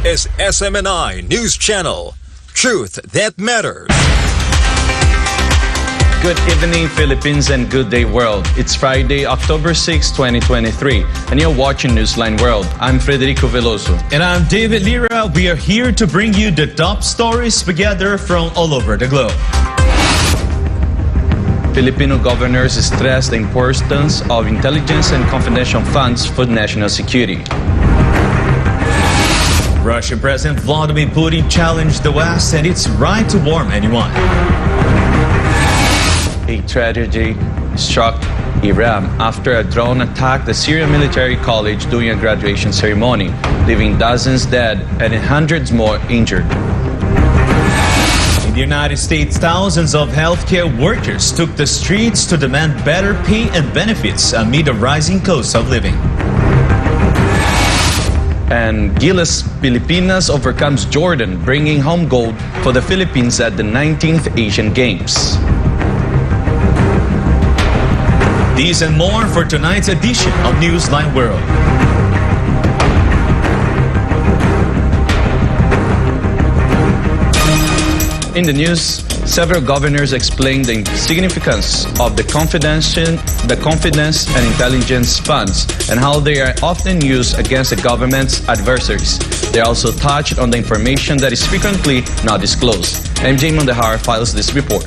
is SMNI News Channel. Truth that matters. Good evening, Philippines, and good day, world. It's Friday, October 6, 2023, and you're watching Newsline World. I'm Frederico Velloso. And I'm Deivid Lira. We are here to bring you the top stories together from all over the globe. Filipino governors stress the importance of intelligence and confidential funds for national security. Russian President Vladimir Putin challenged the West and its right to warn anyone. A tragedy struck Iran after a drone attacked the Syrian Military College during a graduation ceremony, leaving dozens dead and hundreds more injured. In the United States, thousands of healthcare workers took the streets to demand better pay and benefits amid the rising cost of living. And Gilas Pilipinas overcomes Jordan, bringing home gold for the Philippines at the 19th Asian Games. These and more for tonight's edition of Newsline World. In the news, several governors explained the significance of the confidence and intelligence funds and how they are often used against the government's adversaries. They also touched on the information that is frequently not disclosed. MJ Mondahar files this report.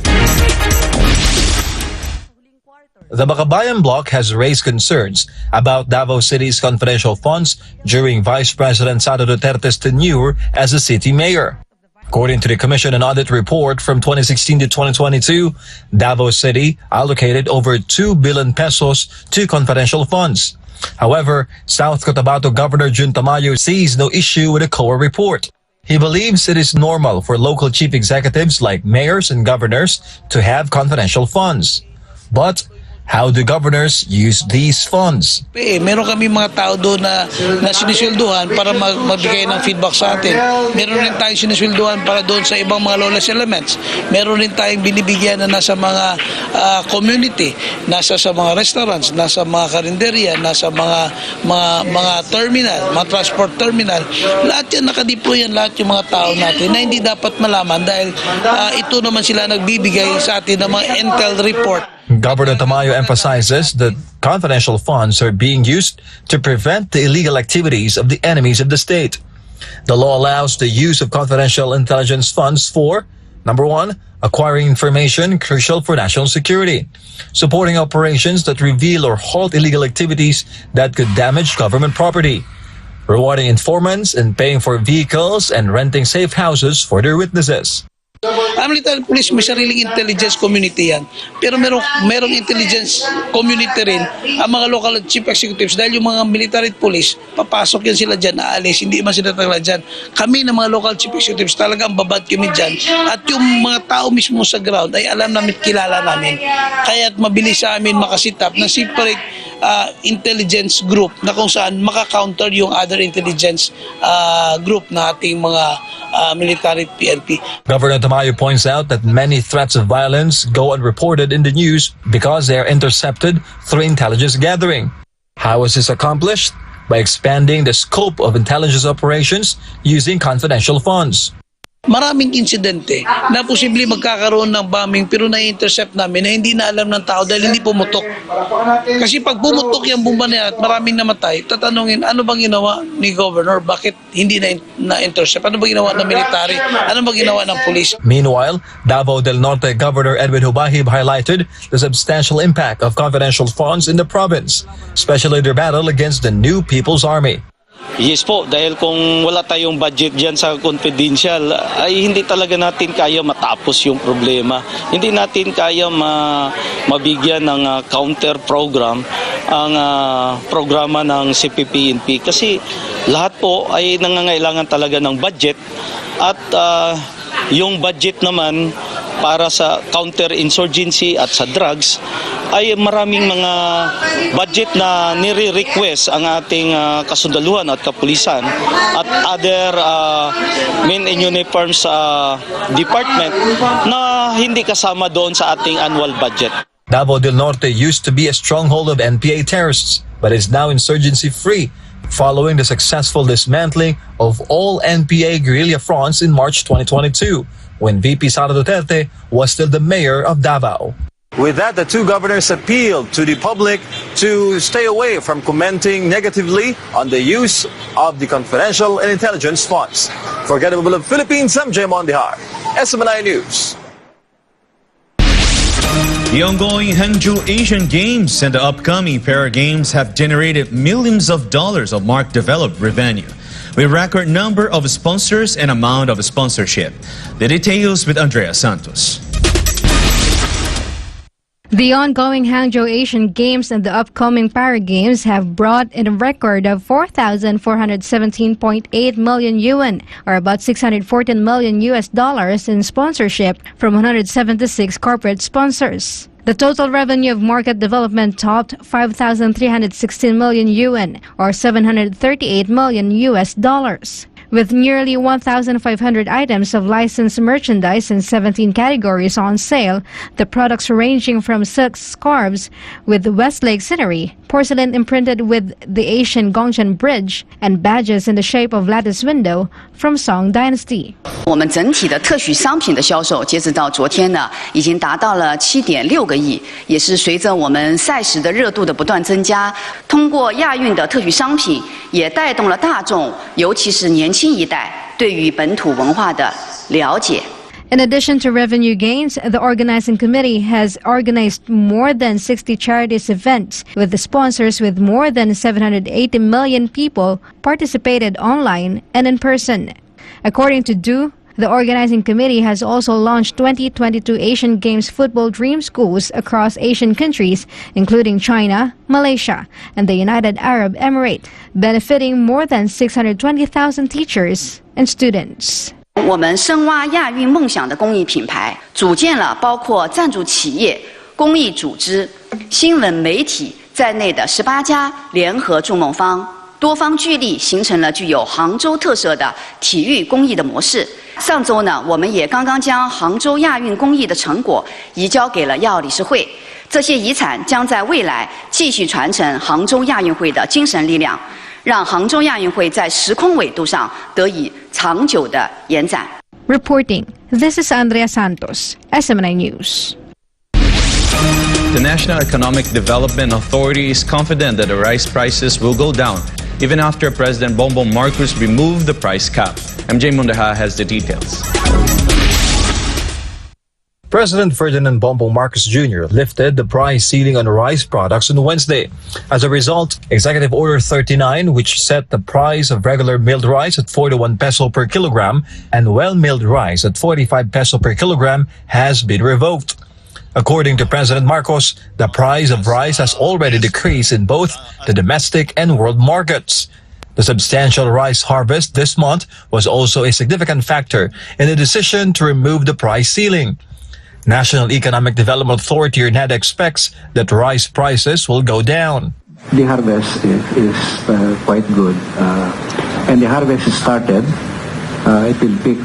The Bakabayan bloc has raised concerns about Davao City's confidential funds during Vice President Sara Duterte's tenure as a city mayor. According to the Commission and Audit Report from 2016 to 2022, Davao City allocated over 2 billion pesos to confidential funds. However, South Cotabato Governor Jun Tamayo sees no issue with the COA report. He believes it is normal for local chief executives like mayors and governors to have confidential funds. But how do governors use these funds? Meron kami mga tao doon na siniswelduhan para magbigay ng feedback sa atin. Meron rin tayong siniswelduhan para doon sa ibang mga lawless elements. Meron rin tayong binibigyan na nasa mga community, nasa sa mga restaurants, nasa mga karinderya, nasa mga terminal, mga transport terminal. Lahat yan nakadeploy yan, lahat yung mga tao natin na hindi dapat malaman dahil ito naman sila nagbibigay sa atin ng mga intel report. Governor Tamayo emphasizes that confidential funds are being used to prevent the illegal activities of the enemies of the state. The law allows the use of confidential intelligence funds for, number one, acquiring information crucial for national security, supporting operations that reveal or halt illegal activities that could damage government property, rewarding informants and paying for vehicles and renting safe houses for their witnesses. Ang military police may sariling intelligence community yan. Pero merong intelligence community rin ang mga local chief executives dahil yung mga military police, papasok yan sila dyan, aalis, hindi man sila tagala dyan. Kami na mga local chief executives talagang babad kami dyan. At yung mga tao mismo sa ground ay alam namin, kilala namin. Kaya't mabilis sa amin makasitap ng separate intelligence group na kung saan makakounter yung other intelligence group na ating mga military PNP. Governor Tamayo points out that many threats of violence go unreported in the news because they are intercepted through intelligence gathering. How is this accomplished? By expanding the scope of intelligence operations using confidential funds. Maraming insidente na posibleng magkakaroon ng bombing pero na-intercept namin na hindi na alam ng tao dahil hindi pumutok. Kasi pag pumutok yung bomba niya at maraming namatay, tatanungin ano bang ginawa ni Governor? Bakit hindi na-intercept? Ano bang ginawa ng military? Ano bang ginawa ng police? Meanwhile, Davao del Norte Governor Edwin Hubahib highlighted the substantial impact of confidential funds in the province, especially their battle against the New People's Army. Yes po, dahil kung wala tayong budget dyan sa confidential, ay hindi talaga natin kaya matapos yung problema. Hindi natin kaya mabigyan ng counter program ang programa ng CPP-NP kasi lahat po ay nangangailangan talaga ng budget at yung budget naman para sa counter-insurgency at sa drugs ay maraming mga budget na nire-request ang ating kasundaluhan at kapulisan at other men in uniforms department na hindi kasama doon sa ating annual budget. Davao del Norte used to be a stronghold of NPA terrorists, but is now insurgency-free following the successful dismantling of all NPA guerrilla fronts in March 2022, when VP Sara Duterte was still the mayor of Davao. With that, the two governors appealed to the public to stay away from commenting negatively on the use of the confidential and intelligence funds. For Getable of Philippines, I'm Jay Mondihar, SMNI News. The ongoing Hangzhou Asian Games and the upcoming Para Games have generated millions of dollars of market-developed revenue, with record number of sponsors and amount of sponsorship. The details with Andrea Santos. The ongoing Hangzhou Asian Games and the upcoming Para Games have brought in a record of 4,417.8 million yuan, or about 614 million US dollars in sponsorship from 176 corporate sponsors. The total revenue of market development topped 5,316 million yuan, or 738 million US dollars. With nearly 1,500 items of licensed merchandise in 17 categories on sale, the products ranging from silk scarves with Westlake scenery, porcelain imprinted with the Asian Gongchen Bridge, and badges in the shape of lattice window from Song Dynasty. 我们整体的特许商品的销售，截止到昨天呢，已经达到了7.6个亿，也是随着我们赛事的热度的不断增加，通过亚运的特许商品，也带动了大众，尤其是年轻一代对于本土文化的了解。 In addition to revenue gains, the organizing committee has organized more than 60 charities events with the sponsors with more than 780 million people participated online and in person. According to Du, the organizing committee has also launched 2022 Asian Games football dream schools across Asian countries, including China, Malaysia, and the United Arab Emirates, benefiting more than 620,000 teachers and students. 我们深挖亚运梦想的公益品牌，组建了包括赞助企业、公益组织、新闻媒体在内的18家联合筑梦方，多方聚力形成了具有杭州特色的体育公益的模式。上周呢，我们也刚刚将杭州亚运公益的成果移交给了亚奥理事会，这些遗产将在未来继续传承杭州亚运会的精神力量。 让杭州亚运会在时空纬度上得以长久的延展。 Reporting, this is Andrea Santos, SMNI News. The National Economic Development Authority is confident that the rice prices will go down, even after President Bongbong Marcos removed the price cap. MJ Mundaha has the details. President Ferdinand Bongbong Marcos Jr. lifted the price ceiling on rice products on Wednesday. As a result, Executive Order 39, which set the price of regular milled rice at 41 peso per kilogram and well-milled rice at 45 peso per kilogram, has been revoked. According to President Marcos, the price of rice has already decreased in both the domestic and world markets. The substantial rice harvest this month was also a significant factor in the decision to remove the price ceiling. National Economic Development Authority, or NED, expects that rice prices will go down. The harvest is quite good, and the harvest started. It will peak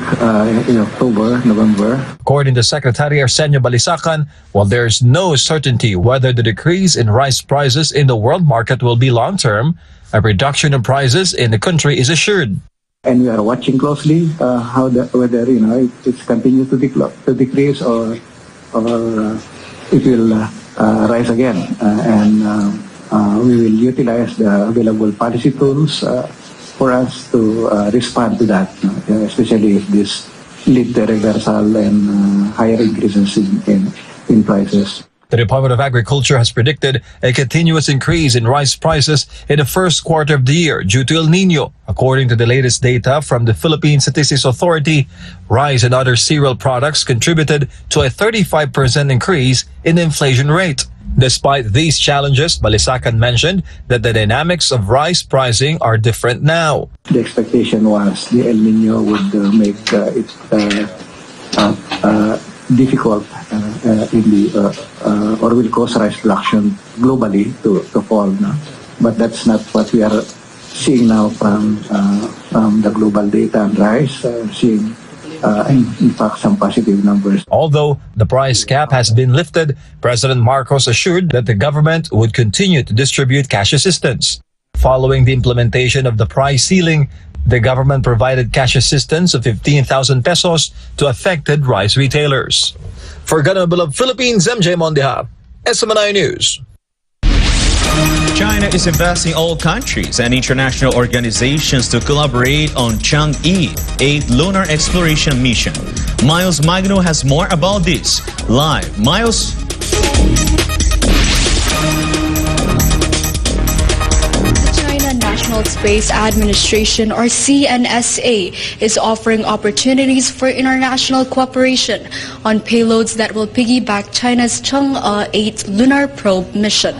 in October, November. According to Secretary Arsenio Balisacan, while there is no certainty whether the decrease in rice prices in the world market will be long-term, a reduction in prices in the country is assured. And we are watching closely whether it continues to decrease or it will rise again. And we will utilize the available policy tools for us to respond to that, especially if this lead to reversal and higher increases in prices. The Department of Agriculture has predicted a continuous increase in rice prices in the first quarter of the year due to El Nino. According to the latest data from the Philippine Statistics Authority, rice and other cereal products contributed to a 35% increase in the inflation rate. Despite these challenges, Balisacan mentioned that the dynamics of rice pricing are different now. The expectation was the El Nino would make it difficult or will cause rice production globally to fall now. But that's not what we are seeing now from the global data on rice. Seeing in fact some positive numbers. Although the price cap has been lifted, President Marcos assured that the government would continue to distribute cash assistance. Following the implementation of the price ceiling, the government provided cash assistance of 15,000 pesos to affected rice retailers. For Ganang of Philippines, MJ Mondeja, SMNI News. China is investing all countries and international organizations to collaborate on Chang'e 8 lunar exploration mission. Miles Magno has more about this. Live, Miles. National Space Administration, or CNSA, is offering opportunities for international cooperation on payloads that will piggyback China's Chang'e 8 lunar probe mission.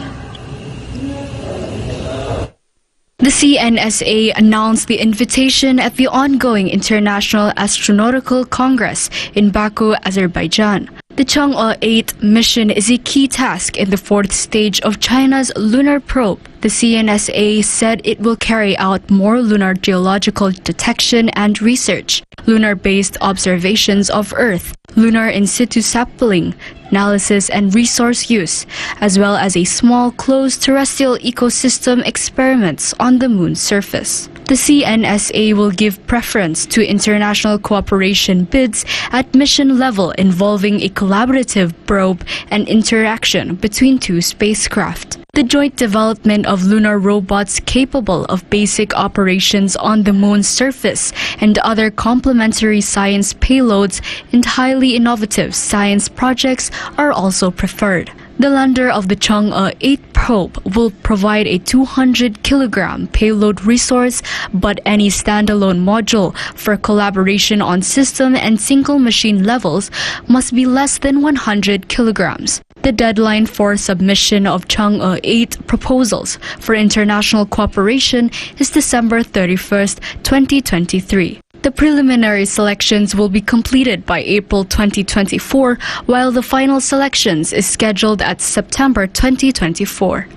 The CNSA announced the invitation at the ongoing International Astronautical Congress in Baku, Azerbaijan. The Chang'e 8 mission is a key task in the fourth stage of China's lunar probe. The CNSA said it will carry out more lunar geological detection and research, lunar-based observations of Earth, lunar in situ sampling, analysis and resource use, as well as a small closed terrestrial ecosystem experiments on the moon's surface. The CNSA will give preference to international cooperation bids at mission level involving a collaborative probe and interaction between two spacecraft. The joint development of lunar robots capable of basic operations on the moon's surface and other complementary science payloads and highly innovative science projects are also preferred. The lander of the Chang'e 8 probe will provide a 200-kilogram payload resource, but any standalone module for collaboration on system and single machine levels must be less than 100 kilograms. The deadline for submission of Chang'e 8 proposals for international cooperation is December 31st, 2023. The preliminary selections will be completed by April 2024, while the final selections is scheduled at September 2024.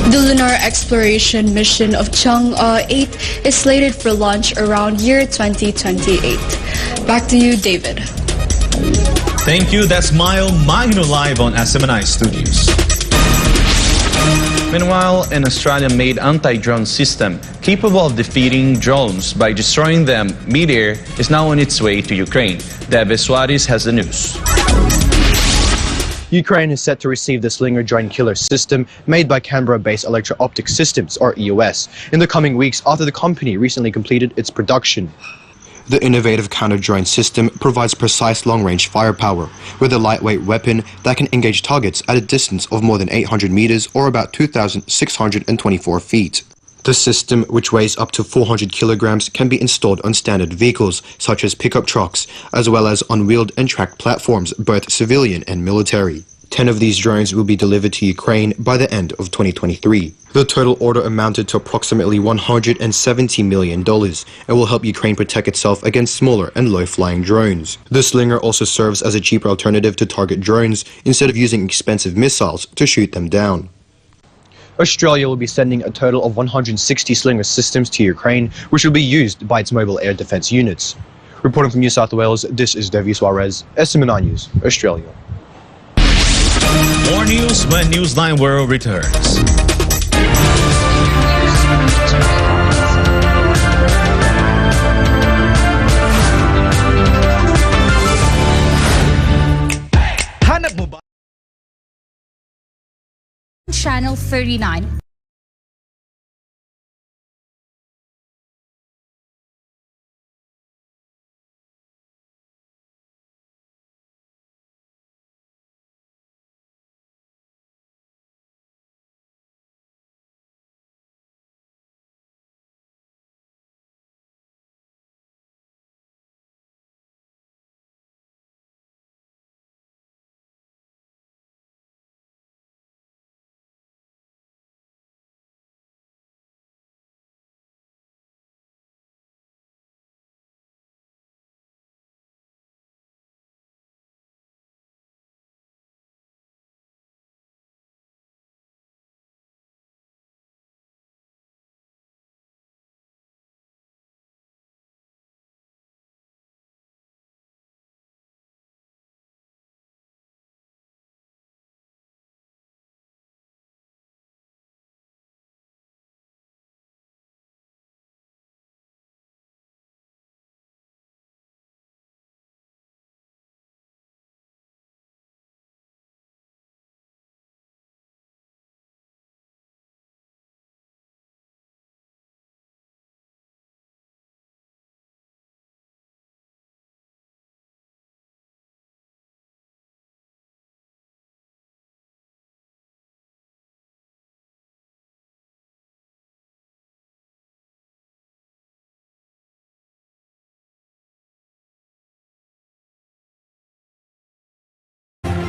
The lunar exploration mission of Chang'e 8 is slated for launch around year 2028. Back to you, David. Thank you. That's Miles Magno live on SMNI Studios. Meanwhile, an Australian-made anti-drone system capable of defeating drones by destroying them mid-air is now on its way to Ukraine. Deivid Suarez has the news. Ukraine is set to receive the Slinger Drone Killer system made by Canberra-based Electro-Optic Systems, or EOS, in the coming weeks after the company recently completed its production. The innovative counter-drone system provides precise long-range firepower with a lightweight weapon that can engage targets at a distance of more than 800 meters or about 2,624 feet. The system, which weighs up to 400 kilograms, can be installed on standard vehicles such as pickup trucks, as well as on wheeled and tracked platforms, both civilian and military. 10 of these drones will be delivered to Ukraine by the end of 2023. The total order amounted to approximately $170 million and will help Ukraine protect itself against smaller and low-flying drones. The Slinger also serves as a cheaper alternative to target drones instead of using expensive missiles to shoot them down. Australia will be sending a total of 160 Slinger systems to Ukraine, which will be used by its mobile air defense units. Reporting from New South Wales, this is Deivid Suarez, SMNI News, Australia. More news when Newsline World returns. Channel 39.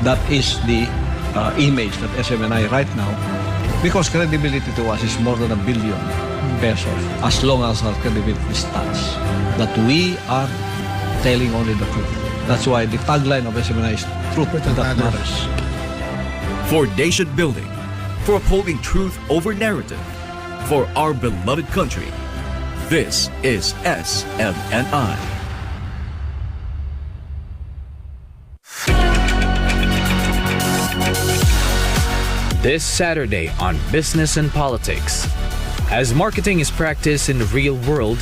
That is the image that SMNI right now, because credibility to us is more than $1 billion pesos, as long as our credibility stands, that we are telling only the truth. That's why the tagline of SMNI is truth that matters. For nation building, for upholding truth over narrative, for our beloved country, this is SMNI. This Saturday on Business and Politics. As marketing is practiced in the real world,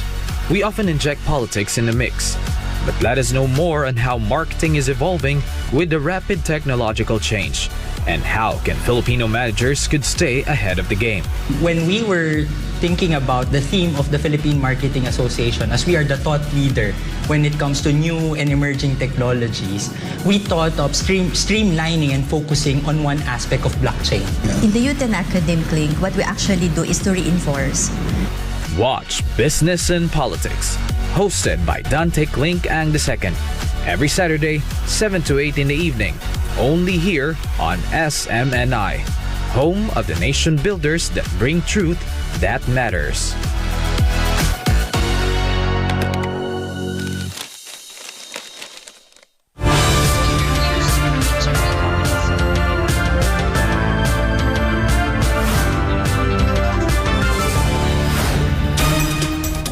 we often inject politics in the mix. But let us know more on how marketing is evolving with the rapid technological change, and how can Filipino managers could stay ahead of the game. When we were thinking about the theme of the Philippine Marketing Association, as we are the thought leader when it comes to new and emerging technologies, we thought of streamlining and focusing on one aspect of blockchain. In the Youth and Academic Link, what we actually do is to reinforce. Watch Business and Politics, hosted by Dante Klink Ang II, every Saturday, 7 to 8 in the evening, only here on SMNI, home of the nation builders that bring truth that matters.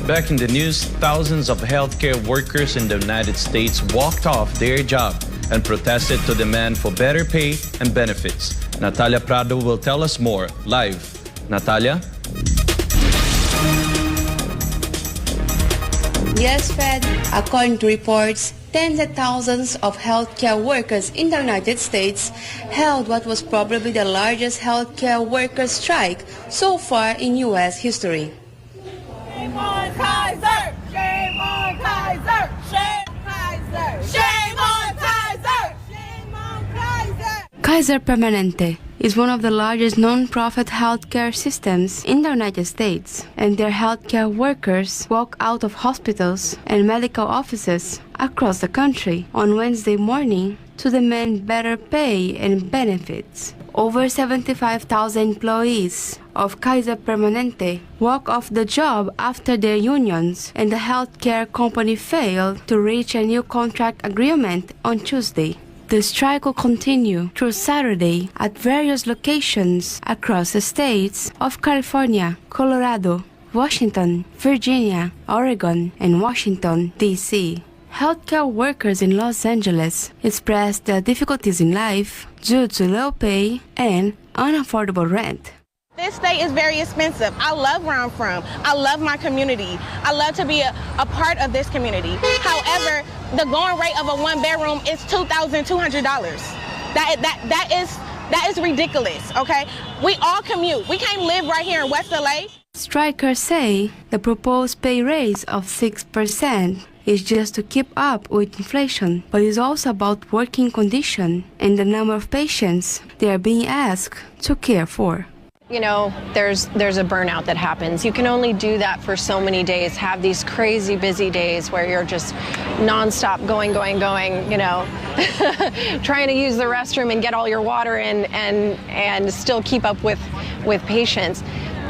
Back in the news, thousands of healthcare workers in the United States walked off their job and protested to demand for better pay and benefits. Natalia Prado will tell us more live. Natalia? Yes, Fred. According to reports, tens of thousands of healthcare workers in the United States held what was probably the largest healthcare workers strike so far in U.S. history. Shame on Kaiser! Shame on Kaiser! Shame Kaiser! Shame on Kaiser! Shame on Kaiser! Kaiser Permanente is one of the largest non-profit healthcare systems in the United States, and their healthcare workers walk out of hospitals and medical offices across the country on Wednesday morning to demand better pay and benefits. Over 75,000 employees of Kaiser Permanente walk off the job after their unions and the healthcare company failed to reach a new contract agreement on Tuesday. The strike will continue through Saturday at various locations across the states of California, Colorado, Washington, Virginia, Oregon, and Washington, D.C. Healthcare workers in Los Angeles expressed their difficulties in life due to low pay and unaffordable rent. This state is very expensive. I love where I'm from. I love my community. I love to be a part of this community. However, the going rate of a one-bedroom is $2,200. That is ridiculous, okay? We all commute. We can't live right here in West LA. Strikers say the proposed pay raise of 6% is just to keep up with inflation, but it's also about working condition and the number of patients they are being asked to care for. You know, there's a burnout that happens. You can only do that for so many days, have these crazy busy days where you're just nonstop going, you know, trying to use the restroom and get all your water in and still keep up with patients.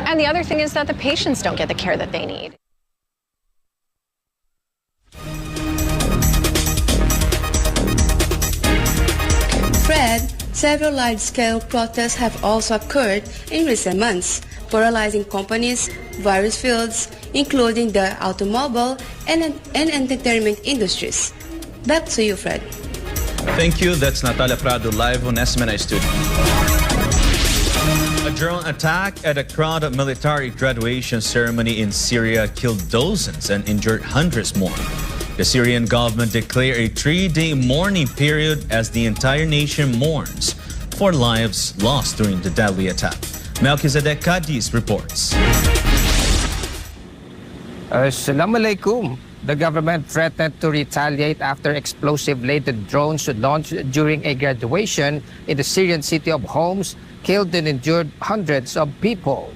And the other thing is that the patients don't get the care that they need. Fred, several large-scale protests have also occurred in recent months, paralyzing companies, various fields, including the automobile and entertainment industries. Back to you, Fred. Thank you. That's Natalia Prado live on SMNI Studio. A drone attack at a crowded military graduation ceremony in Syria killed dozens and injured hundreds more. The Syrian government declared a 3-day mourning period as the entire nation mourns for lives lost during the deadly attack. Melchizedek Cadiz reports. Assalamu alaikum. The government threatened to retaliate after explosive-laden drones launched during a graduation in the Syrian city of Homs killed and injured hundreds of people.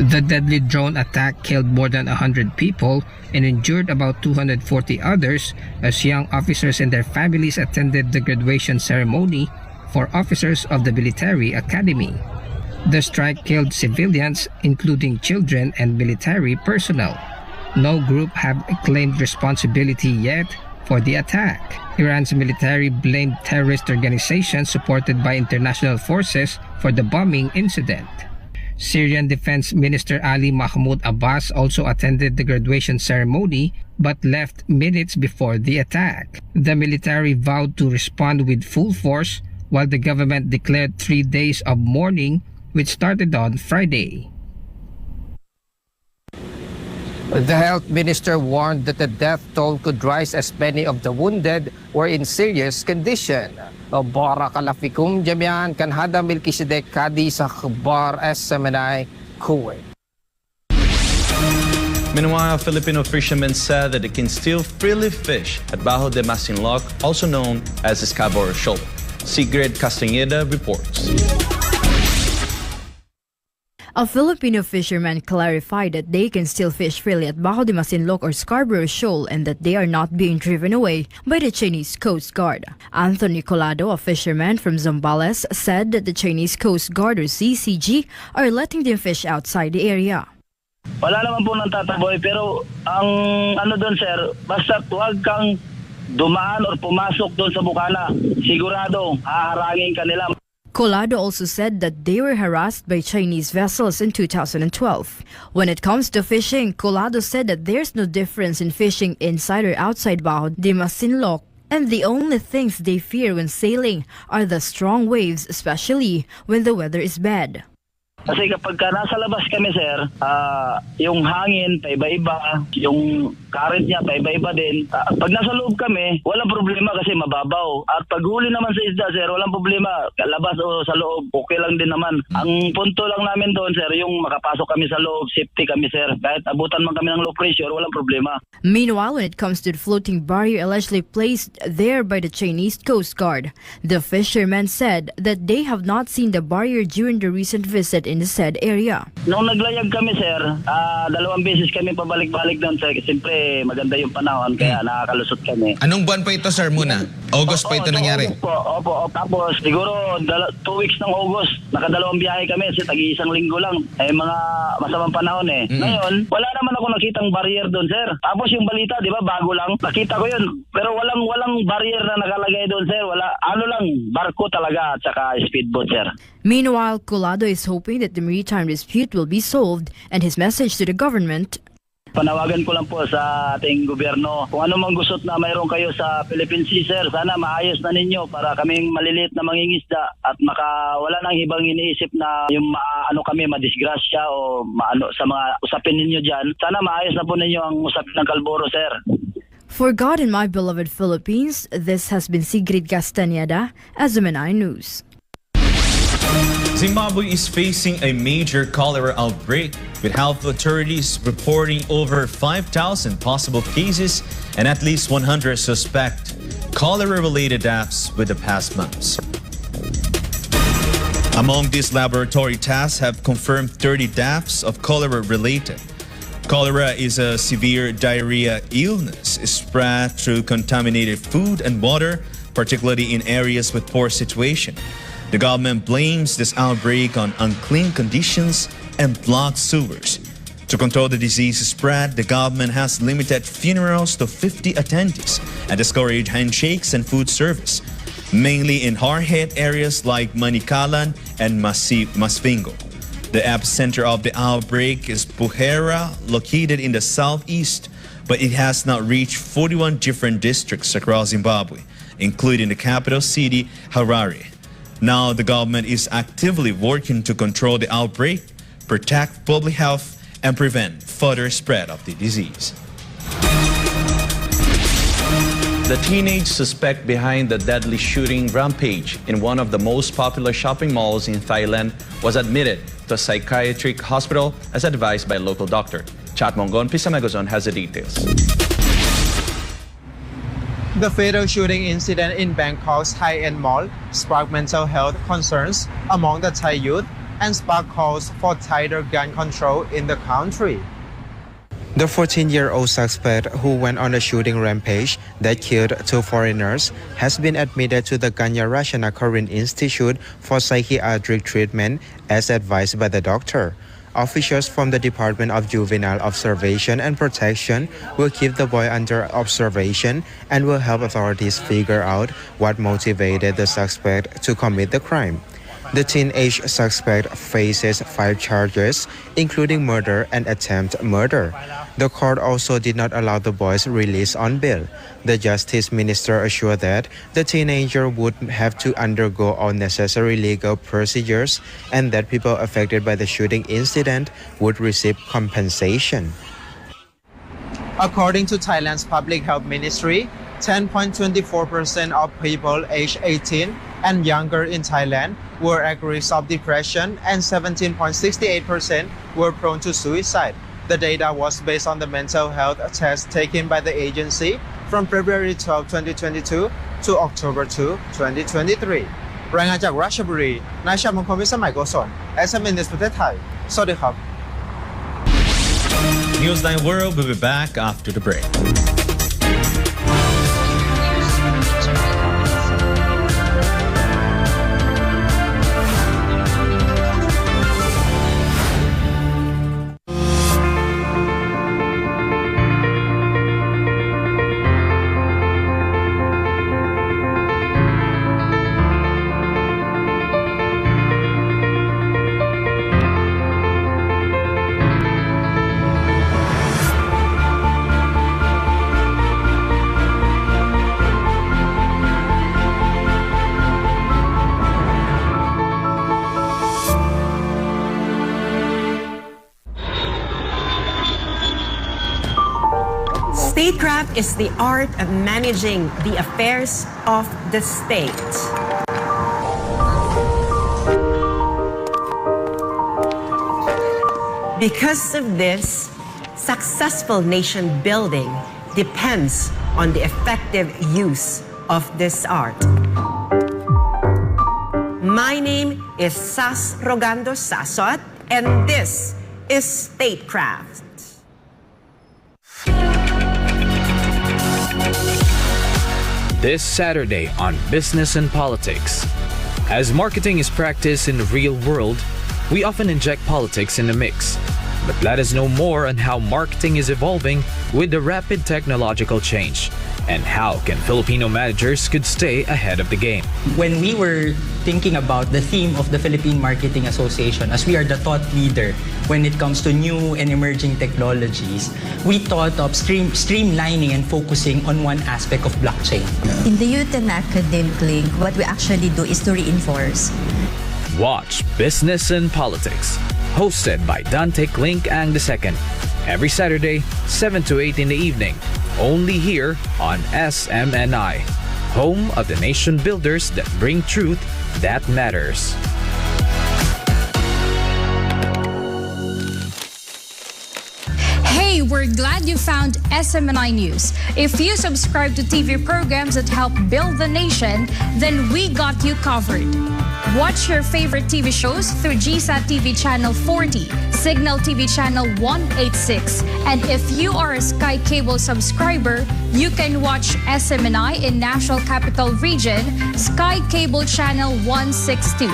The deadly drone attack killed more than 100 people and injured about 240 others as young officers and their families attended the graduation ceremony for officers of the military academy. The strike killed civilians, including children and military personnel. No group have claimed responsibility yet for the attack. Iran's military blamed terrorist organizations supported by international forces for the bombing incident. Syrian Defense Minister Ali Mahmoud Abbas also attended the graduation ceremony but left minutes before the attack. The military vowed to respond with full force while the government declared 3 days of mourning, which started on Friday. The health minister warned that the death toll could rise as many of the wounded were in serious condition. Barakalafikum jamian kan hada Melchizedek Kadi sa Khbar SMNI, Kuwait. Meanwhile, Filipino fishermen said that they can still freely fish at Bajo de Masinloc, also known as Scarborough Shoal. Sigrid Castañeda reports. A Filipino fisherman clarified that they can still fish freely at Bajo de Masinloc or Scarborough Shoal and that they are not being driven away by the Chinese Coast Guard. Anthony Colado, a fisherman from Zambales, said that the Chinese Coast Guard or CCG are letting them fish outside the area. Wala naman po nang tataboy pero ang ano doon sir, basta huwag kang dumaan or pumasok doon sa bukana. Sigurado, haharangin ka nila. Colado also said that they were harassed by Chinese vessels in 2012. When it comes to fishing, Colado said that there's no difference in fishing inside or outside Bajo de Masinloc, and the only things they fear when sailing are the strong waves, especially when the weather is bad. Kasi kapag nasa labas kami sir, yung hangin paiba-iba, yung current niya paiba-iba din. Pag nasa loob kami, walang problema kasi mababaw. At pag huli naman sa isda sir, walang problema. Labas o sa loob, okay lang din naman. Ang punto lang namin doon sir, yung makapasok kami sa loob, safety kami sir. Kahit abutan man kami ng low pressure, walang problema. Meanwhile, when it comes to the floating barrier allegedly placed there by the Chinese Coast Guard, the fishermen said that they have not seen the barrier during the recent visit in the said area. Nung naglayag kami sir, 2 beses kami pabalik-balik doon sir. Siyempre maganda yung panahon kaya nakakalusot kami. Anong buwan pa ito sir muna? August pa ito nangyari? Opo. Tapos siguro 2 weeks ng August, nakadalawang biyahe kami kasi tag-iisang linggo lang. Mga masamang panahon eh. Ngayon, wala naman ako nakitang barrier doon sir. Tapos yung balita, di ba, bago lang. Nakita ko yun. Pero walang barrier na nakalagay doon sir. Wala, barko talaga at saka speedboat sir. Meanwhile, Colado is hoping that the maritime dispute will be solved, and his message to the government: panawagan ko lang po sa ating gobyerno, kung ano mang gusot na mayroon kayo sa Philippine Sea sir, sana maayos na ninyo para kaming maliliit na mangingisda at wala nang ibang iniisip na yung kami madisgrasya o sa mga usapin ninyo dyan. Sana maayos na po ninyo ang usapin ng Kalboro sir. For God and my beloved Philippines, this has been Sigrid Castañeda, SMNI News. Zimbabwe is facing a major cholera outbreak, with health authorities reporting over 5,000 possible cases and at least 100 suspect cholera-related deaths with the past months. Among these laboratory tests have confirmed 30 deaths of cholera-related. Cholera is a severe diarrhea illness spread through contaminated food and water, particularly in areas with poor situation. The government blames this outbreak on unclean conditions and blocked sewers. To control the disease spread, the government has limited funerals to 50 attendees and discouraged handshakes and food service, mainly in hard-hit areas like Manikalan and Masvingo. The epicenter of the outbreak is Buhera, located in the southeast, but it has now reached 41 different districts across Zimbabwe, including the capital city, Harare. Now, the government is actively working to control the outbreak, protect public health, and prevent further spread of the disease. The teenage suspect behind the deadly shooting rampage in one of the most popular shopping malls in Thailand was admitted to a psychiatric hospital as advised by a local doctor. Chat Mongon Pisamagozon has the details. The fatal shooting incident in Bangkok's high-end mall sparked mental health concerns among the Thai youth and sparked calls for tighter gun control in the country. The 14-year-old suspect who went on a shooting rampage that killed 2 foreigners has been admitted to the Ganya Rashana Korean Institute for Psychiatric Treatment as advised by the doctor. Officials from the Department of Juvenile Observation and Protection will keep the boy under observation and will help authorities figure out what motivated the suspect to commit the crime. The teenage suspect faces 5 charges, including murder and attempted murder. The court also did not allow the boy's release on bail. The Justice Minister assured that the teenager would have to undergo all necessary legal procedures and that people affected by the shooting incident would receive compensation. According to Thailand's Public Health Ministry, 10.24% of people aged 18 and younger in Thailand were at risk of depression and 17.68% were prone to suicide. The data was based on the mental health test taken by the agency from February 12, 2022 to October 2, 2023. รายงานจากราชบุรีนายชามงคลวิสมัยโกศล SMN News ประเทศไทย สวัสดีครับ Newsline World will be back after the break. Statecraft is the art of managing the affairs of the state. Because of this, successful nation building depends on the effective use of this art. My name is Sas Rogando Sasot, and this is Statecraft. This Saturday on Business and Politics. As marketing is practiced in the real world, we often inject politics in the mix. But let us know more on how marketing is evolving with the rapid technological change and how can Filipino managers could stay ahead of the game. When we were thinking about the theme of the Philippine Marketing Association, as we are the thought leader when it comes to new and emerging technologies, we thought of streamlining and focusing on one aspect of blockchain. In the Youth and Academic Link, what we actually do is to reinforce. Watch Business and Politics, hosted by Dante Klink Ang II, every Saturday, 7 to 8 in the evening, only here on SMNI, home of the nation builders that bring truth that matters. Hey, we're glad you found SMNI News. If you subscribe to TV programs that help build the nation, then we got you covered. Watch your favorite TV shows through GSAT TV Channel 40, Signal TV Channel 186, and if you are a Sky Cable subscriber, you can watch SMNI in National Capital Region, Sky Cable Channel 162,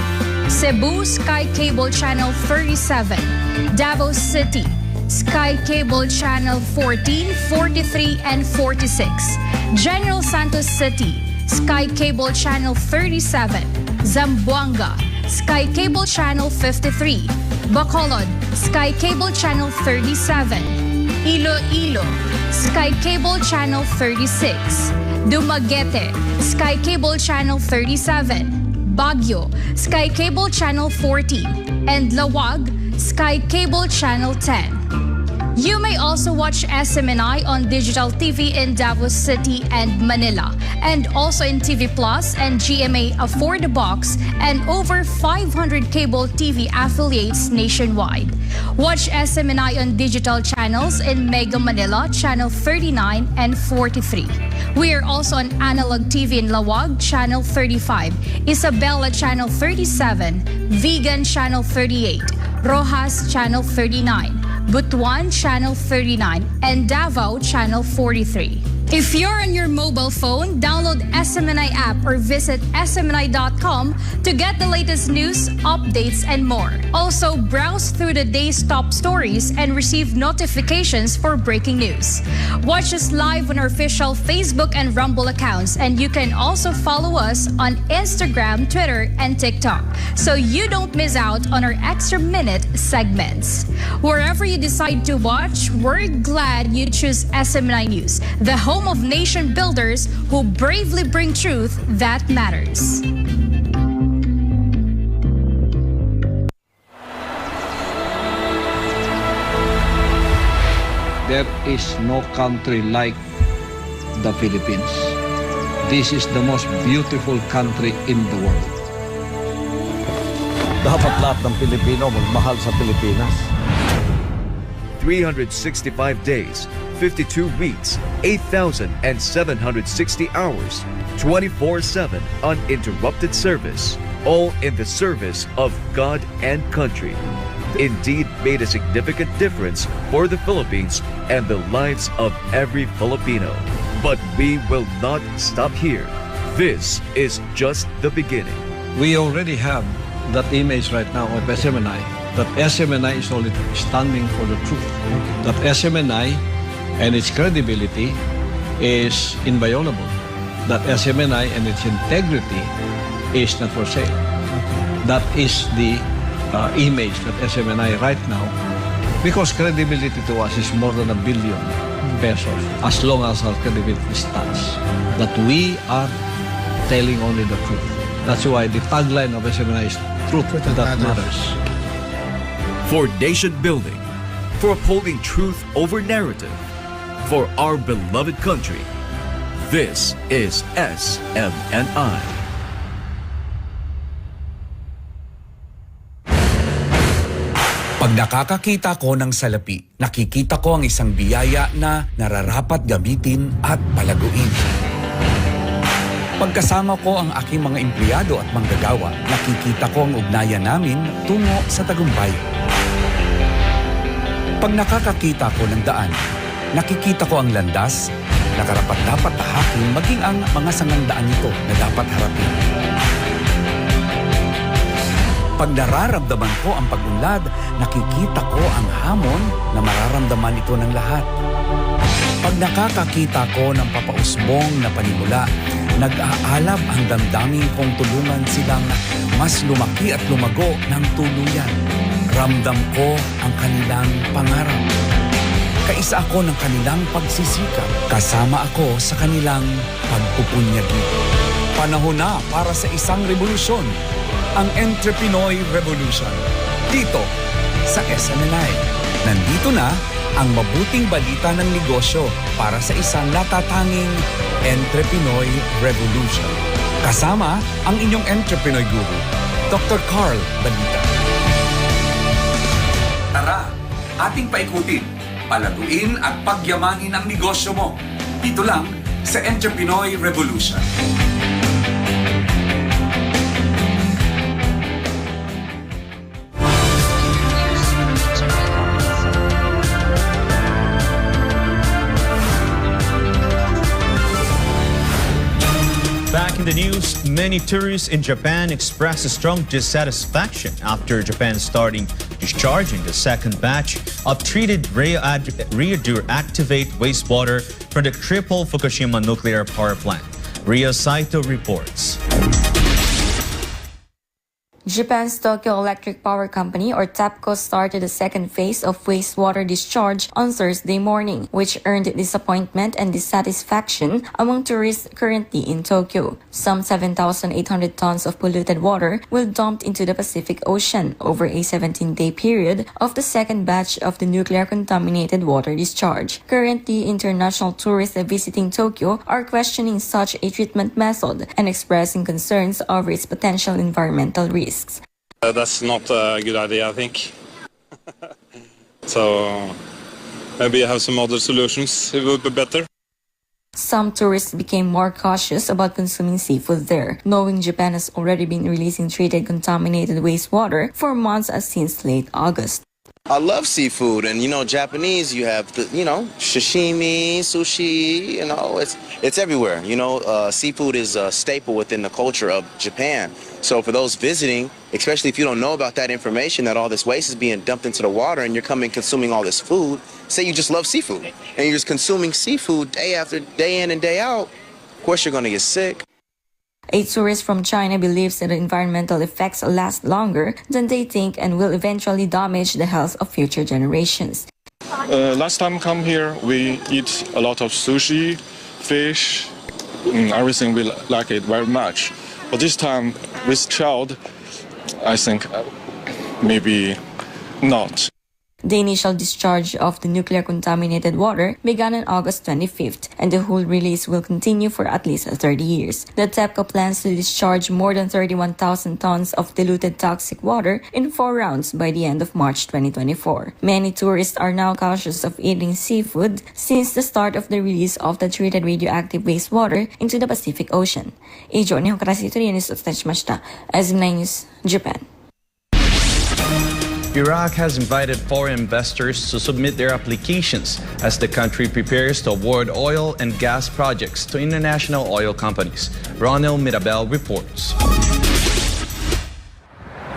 Cebu Sky Cable Channel 37, Davao City, Sky Cable Channel 14, 43, and 46, General Santos City, Sky Cable Channel 37, Zamboanga, Sky Cable Channel 53, Bacolod, Sky Cable Channel 37, Iloilo, Sky Cable Channel 36, Dumaguete, Sky Cable Channel 37, Baguio, Sky Cable Channel 14, and Lawag, Sky Cable Channel 10. You may also watch SMNI on digital TV in Davao City and Manila, and also in TV Plus and GMA Afford the Box, and over 500 cable TV affiliates nationwide. Watch SMNI on digital channels in Mega Manila, Channel 39 and 43. We are also on Analog TV in Lawag, Channel 35, Isabela, Channel 37, Vegan, Channel 38, Rojas, Channel 39, Butuan, Channel 39, and Davao, Channel 43. If you're on your mobile phone, download SMNI app or visit smni.com to get the latest news, updates, and more. Also, browse through the day's top stories and receive notifications for breaking news. Watch us live on our official Facebook and Rumble accounts, and you can also follow us on Instagram, Twitter, and TikTok, so you don't miss out on our extra minute segments. Wherever you decide to watch, we're glad you choose SMNI News, the home of nation builders who bravely bring truth that matters. There is no country like the Philippines. This is the most beautiful country in the world. Dapat lahat ng Pilipino magmahal sa Pilipinas. 365 days, 52 weeks, 8,760 hours, 24/7 uninterrupted service, all in the service of God and country. Indeed made a significant difference for the Philippines and the lives of every Filipino. But we will not stop here. This is just the beginning. We already have that image right now of SMNI, that SMNI is only standing for the truth. That SMNI and its credibility is inviolable. That SMNI and its integrity is not for sale. That is the image that SMNI right now, because credibility to us is more than ₱1 billion, as long as our credibility stands. That we are telling only the truth. That's why the tagline of SMNI is truth that matters. For nation building, for upholding truth over narrative, for our beloved country, this is SMNI. Pag nakakakita ko ng salapi, nakikita ko ang isang biyaya na nararapat gamitin at palaguin. Pagkasama ko ang aking mga empleyado at manggagawa, nakikita ko ang ugnayan namin tungo sa tagumpay. Pag nakakakita ko ng daan, nakikita ko ang landas na karapat-dapat tahakin maging ang mga sangandaan nito na dapat harapin. Pag nararamdaman ko ang pag-unlad, nakikita ko ang hamon na mararamdaman ito ng lahat. Pag nakakakita ko ng papausbong na panimula, nag-aalab ang damdamin kong tulungan silang mas lumaki at lumago ng tuluyan. Ramdam ko ang kanilang pangarap. Kaisa ako ng kanilang pagsisikap. Kasama ako sa kanilang pagpupunyagi. Panahon na para sa isang revolusyon, ang Entrepinoy Revolution. Dito sa SMNI. Nandito na ang mabuting balita ng negosyo para sa isang natatanging Entrepinoy Revolution. Kasama ang inyong Entrepinoy Guru, Dr. Carl Balita. Tara, ating paikutin, palaguin at pagyamanin ang negosyo mo. Dito lang sa Entrepinoy Revolution. Back in the news, many tourists in Japan expressed a strong dissatisfaction after Japan starting discharging the second batch of treated radioactive wastewater from the crippled Fukushima nuclear power plant. Ria Saito reports. Japan's Tokyo Electric Power Company, or TEPCO, started the second phase of wastewater discharge on Thursday morning, which earned disappointment and dissatisfaction among tourists currently in Tokyo. Some 7,800 tons of polluted water will dumped into the Pacific Ocean over a 17-day period of the second batch of the nuclear-contaminated water discharge. Currently, international tourists visiting Tokyo are questioning such a treatment method and expressing concerns over its potential environmental risks. That's not a good idea, I think. So maybe have some other solutions. It would be better. Some tourists became more cautious about consuming seafood there, knowing Japan has already been releasing treated contaminated wastewater for months since late August. I love seafood, and Japanese, you have sashimi, sushi, it's everywhere. Seafood is a staple within the culture of Japan. So for those visiting, especially if you don't know about that information, that all this waste is being dumped into the water and you're coming consuming all this food, say you just love seafood and you're just consuming seafood day after day in and day out, of course you're going to get sick. A tourist from China believes that the environmental effects last longer than they think and will eventually damage the health of future generations. Last time come here, we eat a lot of sushi, fish, everything. We like it very much. But this time, with child, I think maybe not. The initial discharge of the nuclear contaminated water began on August 25th, and the whole release will continue for at least 30 years. The TEPCO plans to discharge more than 31,000 tons of diluted toxic water in 4 rounds by the end of March 2024. Many tourists are now cautious of eating seafood since the start of the release of the treated radioactive wastewater into the Pacific Ocean. SMN Japan. Iraq has invited foreign investors to submit their applications as the country prepares to award oil and gas projects to international oil companies. Ronald Mirabel reports.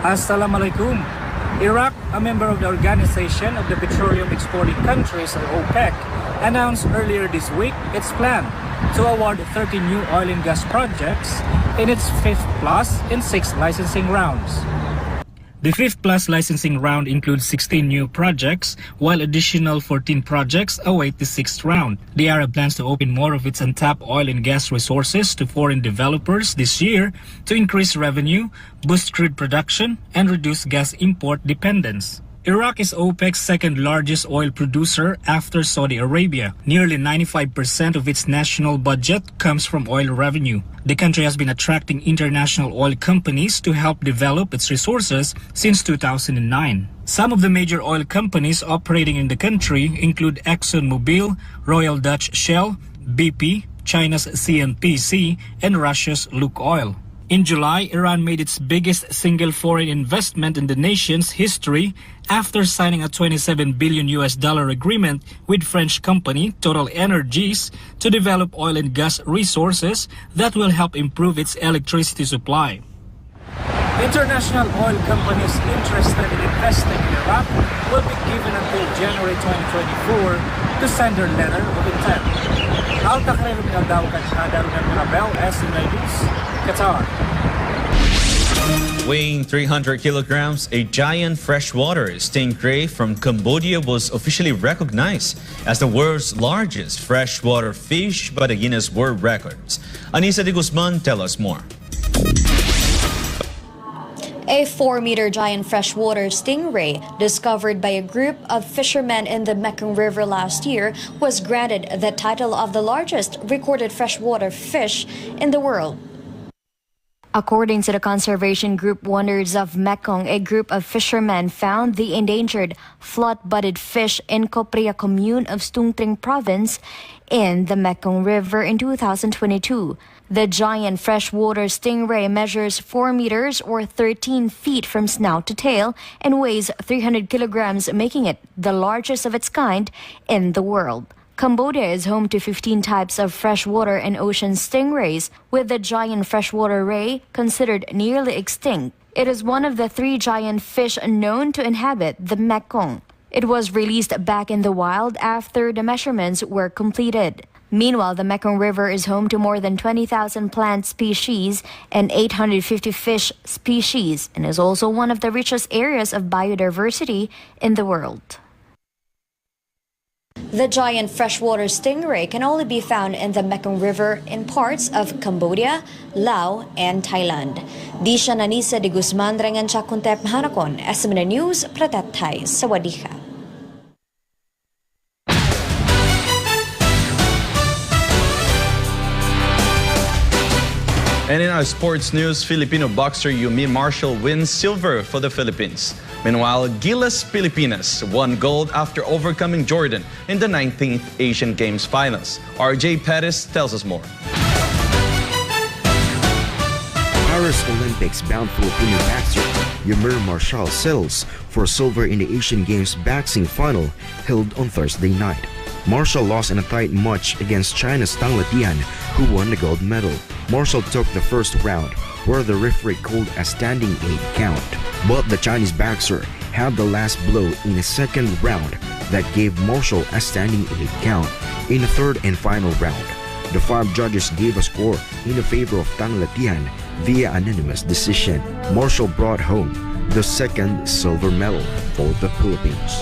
Assalamualaikum. Iraq, a member of the Organization of the Petroleum Exporting Countries, or OPEC, announced earlier this week its plan to award 30 new oil and gas projects in its 5th plus in 6 licensing rounds. The 5th plus licensing round includes 16 new projects, while additional 14 projects await the 6th round. The Arab plans to open more of its untapped oil and gas resources to foreign developers this year to increase revenue, boost crude production, and reduce gas import dependence. Iraq is OPEC's second largest oil producer after Saudi Arabia. Nearly 95% of its national budget comes from oil revenue. The country has been attracting international oil companies to help develop its resources since 2009. Some of the major oil companies operating in the country include ExxonMobil, Royal Dutch Shell, BP, China's CNPC, and Russia's Lukoil. In July, Iran made its biggest single foreign investment in the nation's history after signing a $27 billion agreement with French company Total Energies to develop oil and gas resources that will help improve its electricity supply. International oil companies interested in investing in Iraq will be given until January 2024 to send their letter of intent. Qatar. Weighing 300 kilograms, a giant freshwater stingray from Cambodia was officially recognized as the world's largest freshwater fish by the Guinness World Records. Anissa de Guzman tells us more. A 4-meter giant freshwater stingray, discovered by a group of fishermen in the Mekong River last year, was granted the title of the largest recorded freshwater fish in the world. According to the conservation group Wonders of Mekong, a group of fishermen found the endangered flat-bodied fish in Kopria commune of Stungtring province in the Mekong River in 2022. The giant freshwater stingray measures 4 meters or 13 feet from snout to tail and weighs 300 kilograms, making it the largest of its kind in the world. Cambodia is home to 15 types of freshwater and ocean stingrays, with the giant freshwater ray considered nearly extinct. It is one of the 3 giant fish known to inhabit the Mekong. It was released back in the wild after the measurements were completed. Meanwhile, the Mekong River is home to more than 20,000 plant species and 850 fish species and is also one of the richest areas of biodiversity in the world. The giant freshwater stingray can only be found in the Mekong River in parts of Cambodia, Laos, and Thailand. Disha Nanisa de Guzman Rengan Chakuntep Hanakon, SMN News, Pratatay, Sawadika. And in our sports news, Filipino boxer Yumi Marshall wins silver for the Philippines. Meanwhile, Gilas Pilipinas won gold after overcoming Jordan in the 19th Asian Games finals. RJ Perez tells us more. Paris Olympics bound Filipino boxer Yamir Marshall settles for silver in the Asian Games boxing final held on Thursday night. Marshall lost in a tight match against China's Tang Latian, who won the gold medal. Marshall took the first round, where the referee called a standing 8 count. But the Chinese boxer had the last blow in a second round that gave Marshall a standing 8 count. In the third and final round, the 5 judges gave a score in favor of Tang Latian via anonymous decision. Marshall brought home the second silver medal for the Philippines.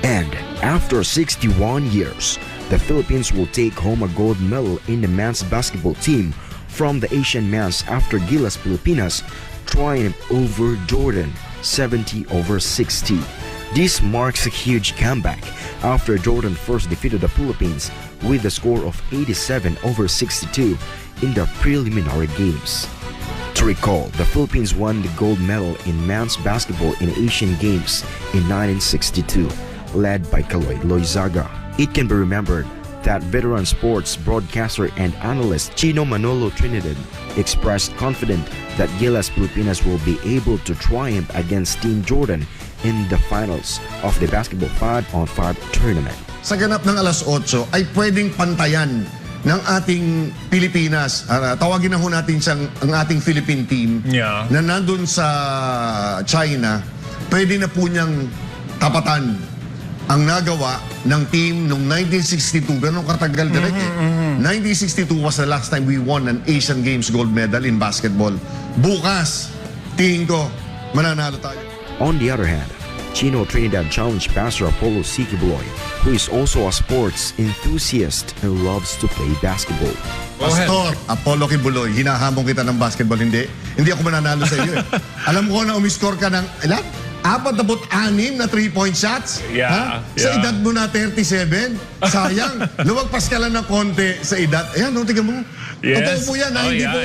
And after 61 years, the Philippines will take home a gold medal in the men's basketball team from the Asian men's after Gilas Pilipinas triumph over Jordan 70-60. This marks a huge comeback after Jordan first defeated the Philippines with a score of 87-62 in the preliminary games. To recall, the Philippines won the gold medal in men's basketball in Asian Games in 1962, led by Kaloy Loizaga. It can be remembered that veteran sports broadcaster and analyst Chino Manolo Trinidad expressed confidence that Gilas Pilipinas will be able to triumph against Team Jordan in the finals of the basketball 5-on-5 tournament. Sa ganap ng alas 8 ay pwedeng pantayan ng ating Pilipinas. Tawagin na ho natin siyang ang ating Philippine team na nandun sa China. Pwede na po niyang tapatan ang nagawa ng team noong 1962. Ganun katagal direct 1962 was the last time we won an Asian Games gold medal in basketball. Bukas, tingin ko, mananalo tayo. On the other hand, Chino Trinidad challenged Pastor Apollo Sikibuloy, who is also a sports enthusiast and loves to play basketball. Pastor Apollo Kibuloy, hinahamon kita ng basketball, hindi ako mananalo sa iyo. Alam ko na umiscore ka ng ilan? 46 na 3-point shots? Sa edad mo na 37? Sayang, lumagpas ka lang ng konti sa edad. Ayan, tingnan mo. Totoo po yan, hindi po.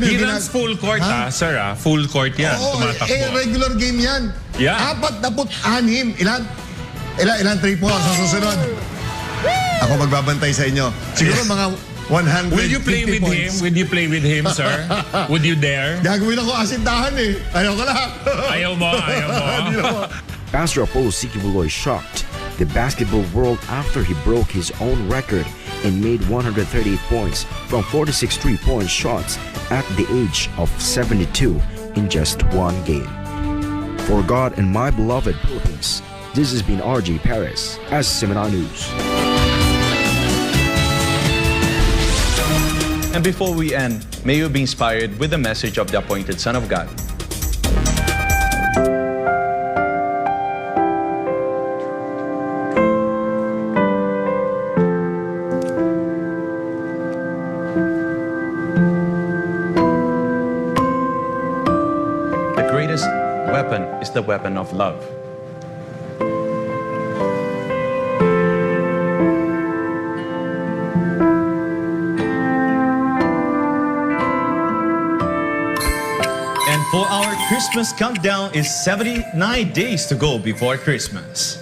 He runs full court, sir. Full court yan, tumatakbo. Regular game yan. 46. Ilan 3 points sa susunod? Ako magbabantay sa inyo. Siguro mga 150 Will you play with points. him? Will you play with him, sir? Would you dare? Gagawin ako asintahan eh. Ayaw ko lang. Ayaw mo. Pastor Apollo Sikibuloy shocked the basketball world after he broke his own record and made 138 points from 46 3-point shots at the age of 72 in just one game. For God and my beloved Philippines, this has been RJ Perez as SMNI News. And before we end, may you be inspired with the message of the appointed Son of God. The greatest weapon is the weapon of love. For our Christmas countdown is 79 days to go before Christmas.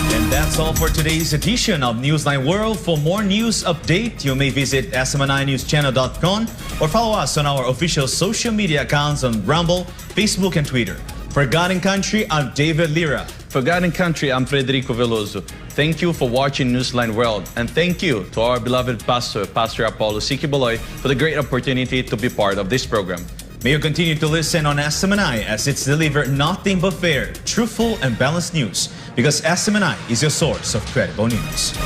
And that's all for today's edition of Newsline World. For more news update, you may visit smninewschannel.com or follow us on our official social media accounts on Rumble, Facebook, and Twitter. For God and Country, I'm Deivid Lira. For God and Country, I'm Frederico Velloso. Thank you for watching Newsline World, and thank you to our beloved pastor, Pastor Apollo Sikibuloy, for the great opportunity to be part of this program. May you continue to listen on SMNI as it's delivered nothing but fair, truthful, and balanced news, because SMNI is your source of credible news.